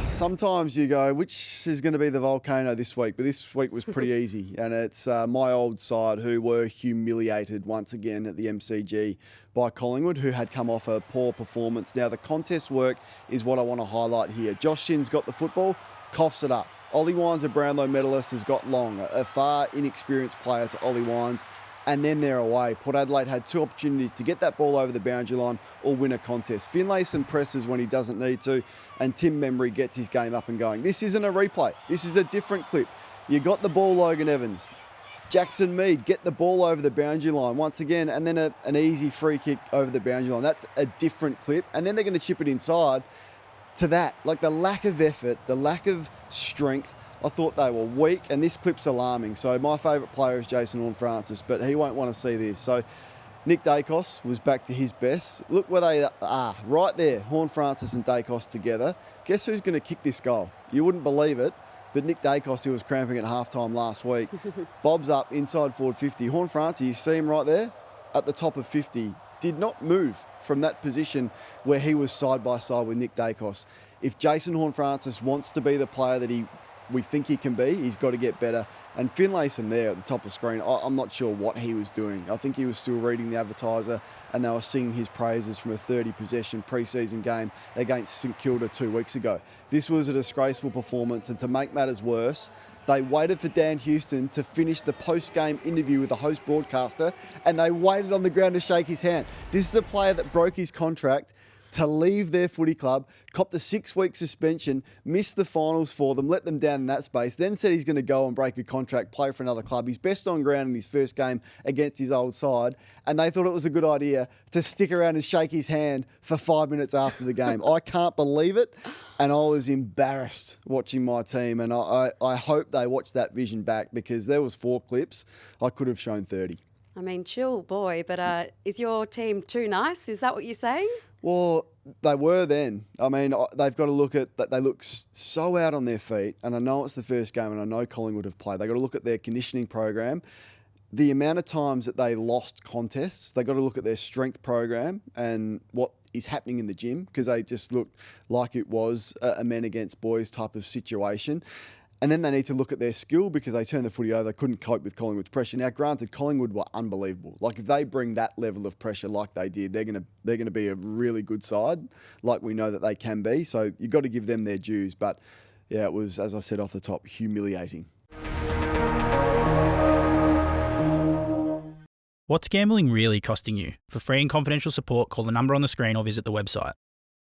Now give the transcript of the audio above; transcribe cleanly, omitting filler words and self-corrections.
Sometimes you go, which is going to be the volcano this week? But this week was pretty easy. And it's my old side who were humiliated once again at the MCG by Collingwood, who had come off a poor performance. Now, the contest work is what I want to highlight here. Josh Shin's got the football, coughs it up. Ollie Wines, a Brownlow medalist, has got long. A far inexperienced player to Ollie Wines. And then they're away. Port Adelaide had two opportunities to get that ball over the boundary line or win a contest. Finlayson presses when he doesn't need to, and Tim Membry gets his game up and going. This isn't a replay. This is a different clip. You got the ball, Logan Evans. Jackson Mead, get the ball over the boundary line once again, and then an easy free kick over the boundary line. That's a different clip. And then they're going to chip it inside to that. Like the lack of effort, the lack of strength. I thought they were weak, and this clip's alarming. So my favourite player is Jason Horne-Francis, but he won't want to see this. So Nick Dacos was back to his best. Look where they are, right there, Horne-Francis and Dacos together. Guess who's going to kick this goal? You wouldn't believe it, but Nick Dacos, who was cramping at halftime last week, bobs up inside forward 50. Horne-Francis, you see him right there at the top of 50, did not move from that position where he was side by side with Nick Dacos. If Jason Horne-Francis wants to be the player that we think he can be, he's got to get better. And Finlayson there at the top of the screen, I'm not sure what he was doing. I think he was still reading the advertiser and they were singing his praises from a 30-possession pre-season game against St Kilda 2 weeks ago. This was a disgraceful performance, and to make matters worse, they waited for Dan Houston to finish the post-game interview with the host broadcaster, and they waited on the ground to shake his hand. This is a player that broke his contract to leave their footy club, copped a 6-week suspension, missed the finals for them, let them down in that space, then said he's going to go and break a contract, play for another club. He's best on ground in his first game against his old side, and they thought it was a good idea to stick around and shake his hand for 5 minutes after the game. I can't believe it, and I was embarrassed watching my team, and I hope they watch that vision back, because there was 4 clips. I could have shown 30. I mean, chill, boy, but is your team too nice? Is that what you're saying? Well, they were then. I mean, they've got to look at that. They look so out on their feet, and I know it's the first game, and I know Collingwood have played. They've got to look at their conditioning program, the amount of times that they lost contests. They've got to look at their strength program and what is happening in the gym, because they just looked like it was a men against boys type of situation. And then they need to look at their skill, because they turned the footy over. They couldn't cope with Collingwood's pressure. Now, granted, Collingwood were unbelievable. Like, if they bring that level of pressure like they did, they're gonna be a really good side, like we know that they can be. So you've got to give them their dues. But yeah, it was, as I said off the top, humiliating. What's gambling really costing you? For free and confidential support, call the number on the screen or visit the website.